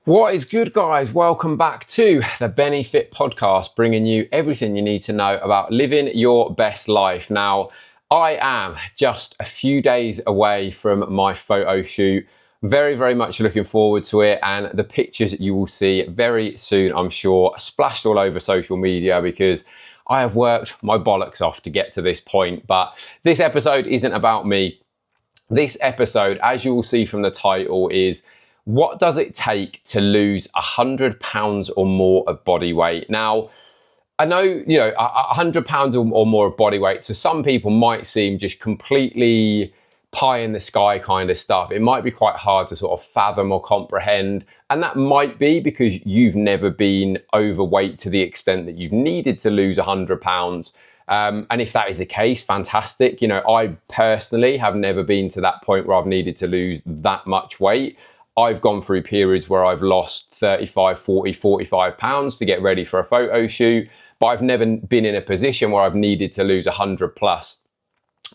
What is good, guys? Welcome back to the Benny Fit podcast, bringing you everything you need to know about living your best life. Now, I am just a few days away from my photo shoot. Very much looking forward to it, and the pictures you will see very soon, I'm sure, splashed all over social media because I have worked my bollocks off to get to this point. But this episode isn't about me. This episode, as you will see from the title, is what does it take to lose 100 pounds or more of body weight? Now, I know, 100 pounds or more of body weight to some people might seem just completely pie in the sky kind of stuff. It might be quite hard to sort of fathom or comprehend. And that might be because you've never been overweight to the extent that you've needed to lose 100 pounds. And if that is the case, fantastic. I personally have never been to that point where I've needed to lose that much weight. I've gone through periods where I've lost 35, 40, 45 pounds to get ready for a photo shoot, but I've never been in a position where I've needed to lose 100 plus.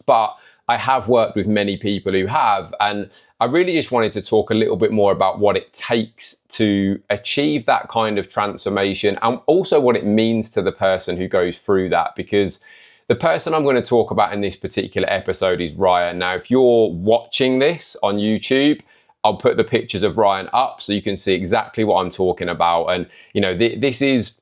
But I have worked with many people who have, and I really just wanted to talk a little bit more about what it takes to achieve that kind of transformation, and also what it means to the person who goes through that, because the person I'm going to talk about in this particular episode is Ryan. Now, if you're watching this on YouTube, I'll put the pictures of Ryan up so you can see exactly what I'm talking about. And, this is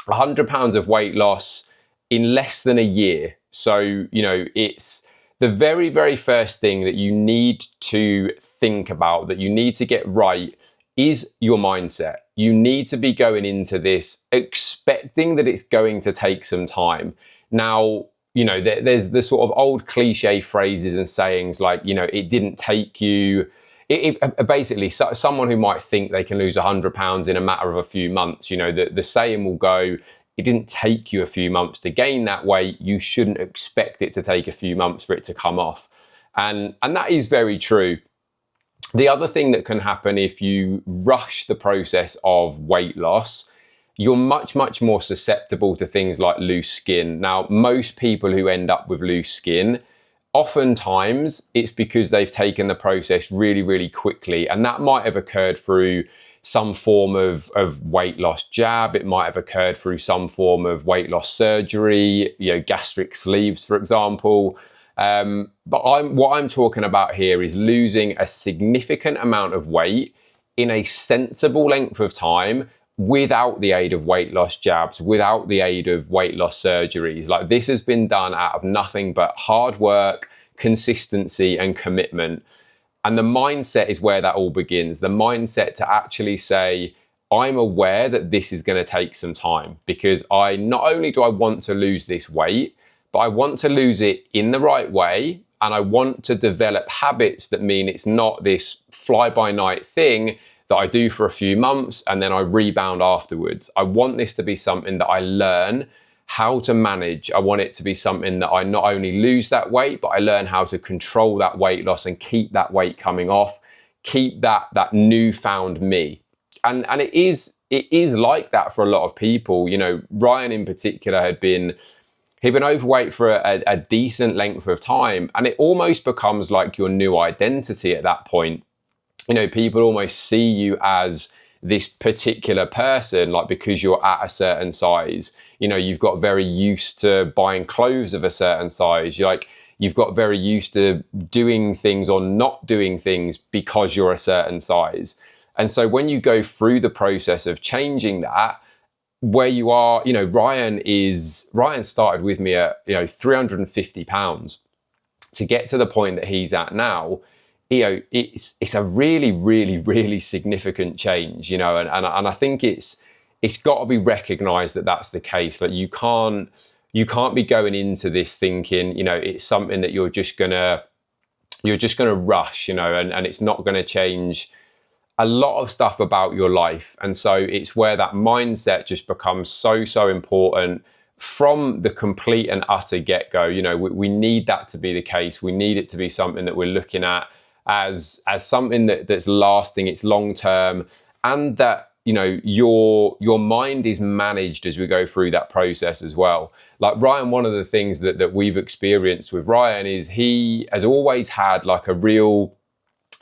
100 pounds of weight loss in less than a year. So, it's the very first thing that you need to think about, that you need to get right, is your mindset. You need to be going into this expecting that it's going to take some time. Now, there's the sort of old cliche phrases and sayings like, it didn't take you... basically, someone who might think they can lose 100 pounds in a matter of a few months, the saying will go, it didn't take you a few months to gain that weight. You shouldn't expect it to take a few months for it to come off. And that is very true. The other thing that can happen if you rush the process of weight loss, you're much more susceptible to things like loose skin. Now, most people who end up with loose skin, oftentimes it's because they've taken the process really quickly, and that might have occurred through some form of weight loss jab. It might have occurred through some form of weight loss surgery, gastric sleeves, for example. But what I'm talking about here is losing a significant amount of weight in a sensible length of time without the aid of weight loss jabs, without the aid of weight loss surgeries. Like, this has been done out of nothing but hard work, consistency, and commitment. And the mindset is where that all begins. The mindset to actually say, I'm aware that this is going to take some time, because not only do I want to lose this weight, but I want to lose it in the right way. And I want to develop habits that mean it's not this fly-by-night thing that I do for a few months and then I rebound afterwards. I want this to be something that I learn how to manage. I want it to be something that I not only lose that weight, but I learn how to control that weight loss and keep that weight coming off, keep that newfound me. And it is like that for a lot of people. Ryan in particular he'd been overweight for a decent length of time, and it almost becomes like your new identity at that point. People almost see you as this particular person, like, because you're at a certain size. You've got very used to buying clothes of a certain size. You've got very used to doing things or not doing things because you're a certain size. And so when you go through the process of changing that, where you are, Ryan started with me at 350 pounds. To get to the point that he's at now, it's a really significant change, and I think it's got to be recognized that that's the case. Like, you can't be going into this thinking, it's something that you're just gonna rush, and it's not gonna change a lot of stuff about your life. And so it's where that mindset just becomes so important from the complete and utter get-go. We need that to be the case. We need it to be something that we're looking at as something that's lasting, it's long term, and that your mind is managed as we go through that process as well. Like Ryan, one of the things that we've experienced with Ryan is he has always had like a real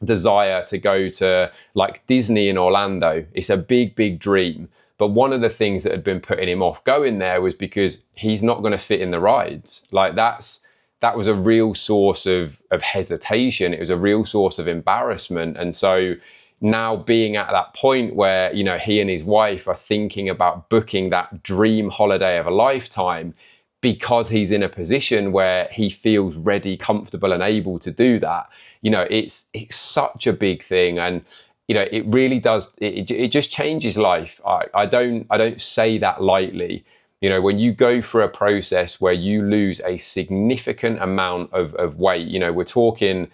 desire to go to like Disney in Orlando. It's a big, big dream. But one of the things that had been putting him off going there was because he's not going to fit in the rides. Like that was a real source of hesitation. It was a real source of embarrassment. And so now being at that point where, you know, he and his wife are thinking about booking that dream holiday of a lifetime, because he's in a position where he feels ready, comfortable, and able to do that. You know, it's such a big thing. And you know, it really does, it just changes life. I don't say that lightly. You know, when you go through a process where you lose a significant amount of weight, you know, we're talking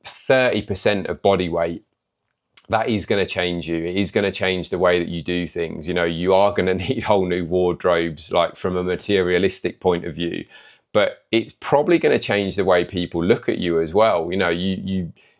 30% of body weight, that is going to change you. It is going to change the way that you do things. You know, you are going to need whole new wardrobes, like from a materialistic point of view, but it's probably going to change the way people look at you as well. You know,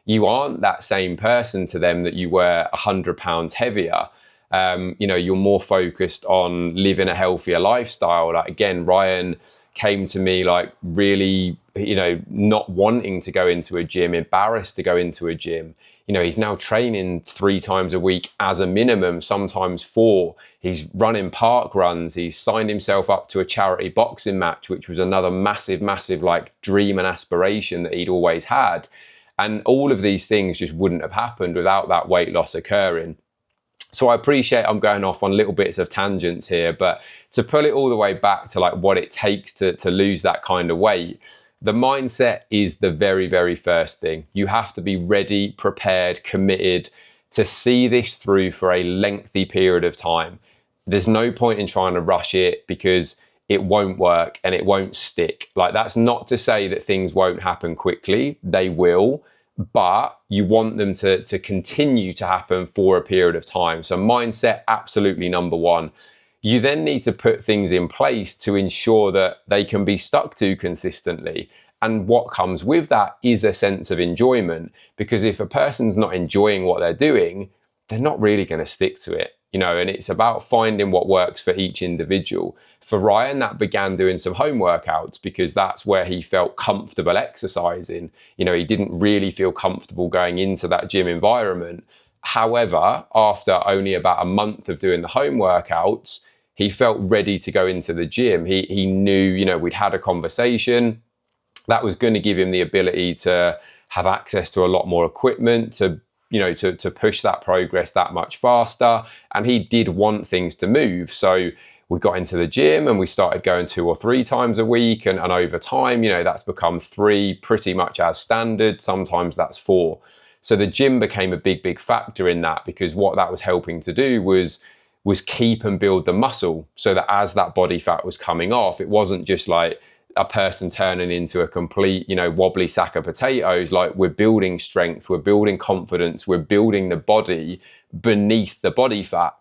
you aren't that same person to them that you were 100 pounds heavier. You know, you're more focused on living a healthier lifestyle. Like again, Ryan came to me like really, you know, not wanting to go into a gym, embarrassed to go into a gym. You know, he's now training 3 times a week as a minimum, sometimes 4. He's running park runs. He's signed himself up to a charity boxing match, which was another massive, massive like dream and aspiration that he'd always had. And all of these things just wouldn't have happened without that weight loss occurring. So I appreciate I'm going off on little bits of tangents here, but to pull it all the way back to like what it takes to lose that kind of weight, the mindset is the very, very first thing. You have to be ready, prepared, committed to see this through for a lengthy period of time. There's no point in trying to rush it because it won't work and it won't stick. Like that's not to say that things won't happen quickly. They will, but you want them to continue to happen for a period of time. So mindset, absolutely number one. You then need to put things in place to ensure that they can be stuck to consistently. And what comes with that is a sense of enjoyment, because if a person's not enjoying what they're doing, they're not really going to stick to it. You know, and it's about finding what works for each individual. For Ryan, that began doing some home workouts because that's where he felt comfortable exercising. You know, he didn't really feel comfortable going into that gym environment. However, after only about a month of doing the home workouts, he felt ready to go into the gym. He knew, you know, we'd had a conversation that was going to give him the ability to have access to a lot more equipment, to push that progress that much faster. And he did want things to move. So we got into the gym and we started going 2 or 3 times a week. And over time, you know, that's become 3 pretty much as standard. Sometimes that's 4. So the gym became a big, big factor in that, because what that was helping to do was keep and build the muscle, so that as that body fat was coming off, it wasn't just like a person turning into a complete, you know, wobbly sack of potatoes. Like, we're building strength, we're building confidence, we're building the body beneath the body fat.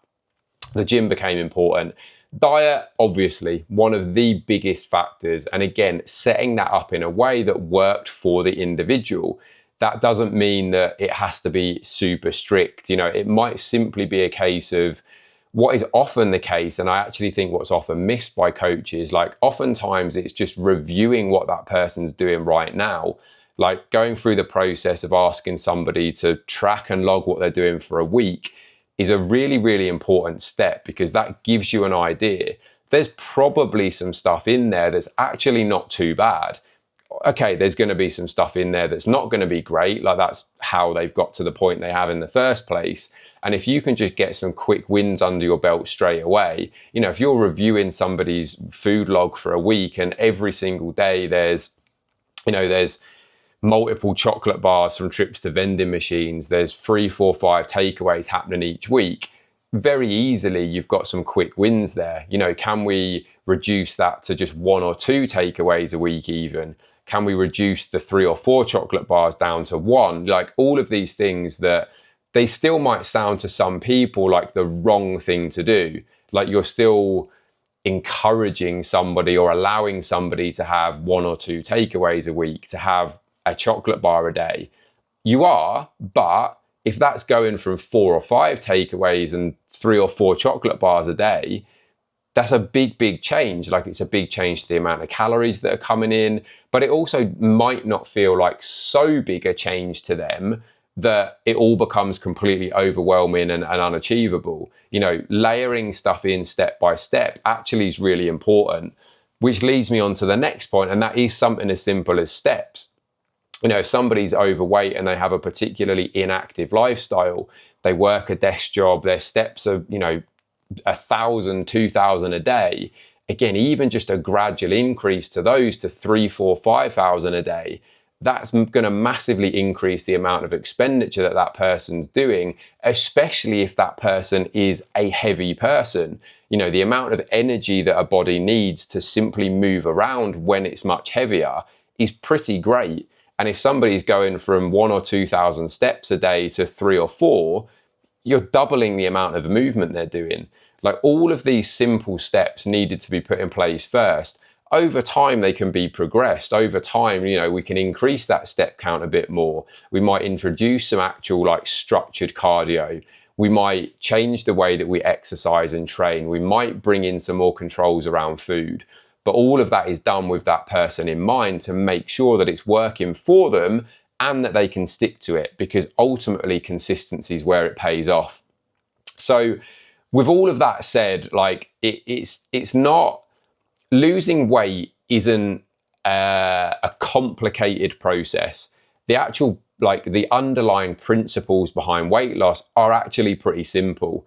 The gym became important. Diet, obviously, one of the biggest factors. And again, setting that up in a way that worked for the individual. That doesn't mean that it has to be super strict. You know, it might simply be a case of what is often the case, and I actually think what's often missed by coaches, like oftentimes it's just reviewing what that person's doing right now. Like going through the process of asking somebody to track and log what they're doing for a week is a really, really important step, because that gives you an idea. There's probably some stuff in there that's actually not too bad. Okay, there's going to be some stuff in there that's not going to be great. Like, that's how they've got to the point they have in the first place. And if you can just get some quick wins under your belt straight away, you know, if you're reviewing somebody's food log for a week and every single day there's multiple chocolate bars from trips to vending machines, there's 3, 4, 5 takeaways happening each week, very easily you've got some quick wins there. You know, can we reduce that to just 1 or 2 takeaways a week even? Can we reduce the 3 or 4 chocolate bars down to 1? Like, all of these things that they still might sound to some people like the wrong thing to do. Like, you're still encouraging somebody or allowing somebody to have 1 or 2 takeaways a week, to have a chocolate bar a day. You are, but if that's going from 4 or 5 takeaways and 3 or 4 chocolate bars a day, that's a big, big change. Like, it's a big change to the amount of calories that are coming in, but it also might not feel like so big a change to them that it all becomes completely overwhelming and unachievable. You know, layering stuff in step by step actually is really important, which leads me on to the next point, and that is something as simple as steps. You know, if somebody's overweight and they have a particularly inactive lifestyle, they work a desk job, their steps are, you know, 1,000, 2,000 a day. Again, even just a gradual increase to those to 3, 4, 5,000 a day, that's going to massively increase the amount of expenditure that that person's doing, especially if that person is a heavy person. You know, the amount of energy that a body needs to simply move around when it's much heavier is pretty great. And if somebody's going from 1,000 or 2,000 steps a day to 3 or 4, you're doubling the amount of movement they're doing. Like, all of these simple steps needed to be put in place first. Over time, they can be progressed. Over time, you know, we can increase that step count a bit more. We might introduce some actual like structured cardio. We might change the way that we exercise and train. We might bring in some more controls around food. But all of that is done with that person in mind to make sure that it's working for them and that they can stick to it, because ultimately consistency is where it pays off. So with all of that said, like it's not, losing weight isn't a complicated process. The actual, like the underlying principles behind weight loss are actually pretty simple.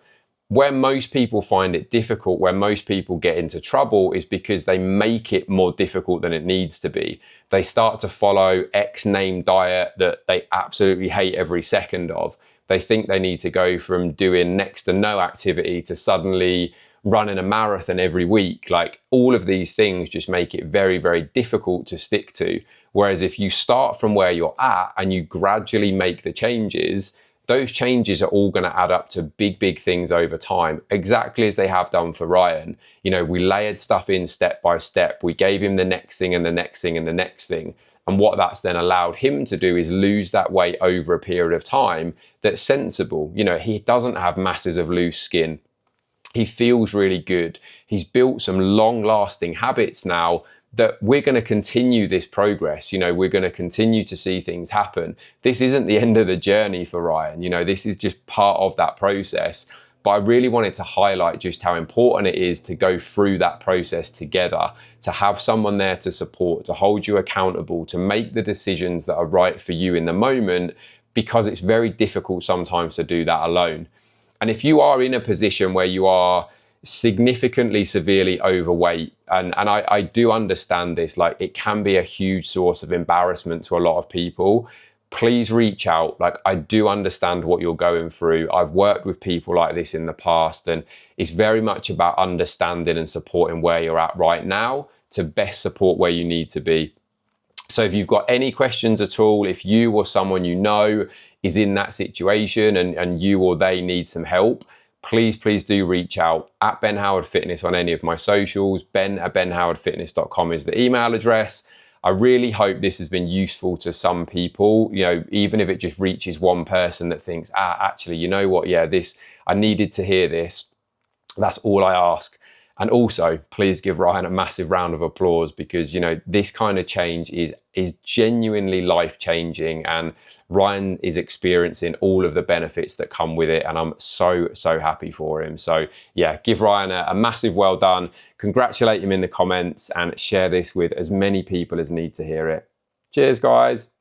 Where most people find it difficult, where most people get into trouble, is because they make it more difficult than it needs to be. They start to follow X name diet that they absolutely hate every second of. They think they need to go from doing next to no activity to suddenly running a marathon every week. Like, all of these things just make it very, very difficult to stick to. Whereas if you start from where you're at and you gradually make the changes, those changes are all going to add up to big, big things over time, exactly as they have done for Ryan. You know, we layered stuff in step by step. We gave him the next thing and the next thing and the next thing. And what that's then allowed him to do is lose that weight over a period of time that's sensible. You know, he doesn't have masses of loose skin. He feels really good. He's built some long-lasting habits now that we're going to continue this progress. You know, we're going to continue to see things happen. This isn't the end of the journey for Ryan. You know, this is just part of that process. But I really wanted to highlight just how important it is to go through that process together, to have someone there to support, to hold you accountable, to make the decisions that are right for you in the moment, because it's very difficult sometimes to do that alone. And if you are in a position where you are significantly severely overweight, and I do understand this, like it can be a huge source of embarrassment to a lot of people, please reach out. Like, I do understand what you're going through. I've worked with people like this in the past, and it's very much about understanding and supporting where you're at right now to best support where you need to be. So if you've got any questions at all, if you or someone you know is in that situation and you or they need some help, please do reach out at Ben Howard Fitness on any of my socials. ben@benhowardfitness.com is the email address. I really hope this has been useful to some people, you know, even if it just reaches one person that thinks, actually, you know what? Yeah, I needed to hear this. That's all I ask. And also, please give Ryan a massive round of applause, because, you know, this kind of change is genuinely life-changing, and Ryan is experiencing all of the benefits that come with it, and I'm so happy for him. So yeah, give Ryan a massive well done, congratulate him in the comments, and share this with as many people as need to hear it. Cheers, guys.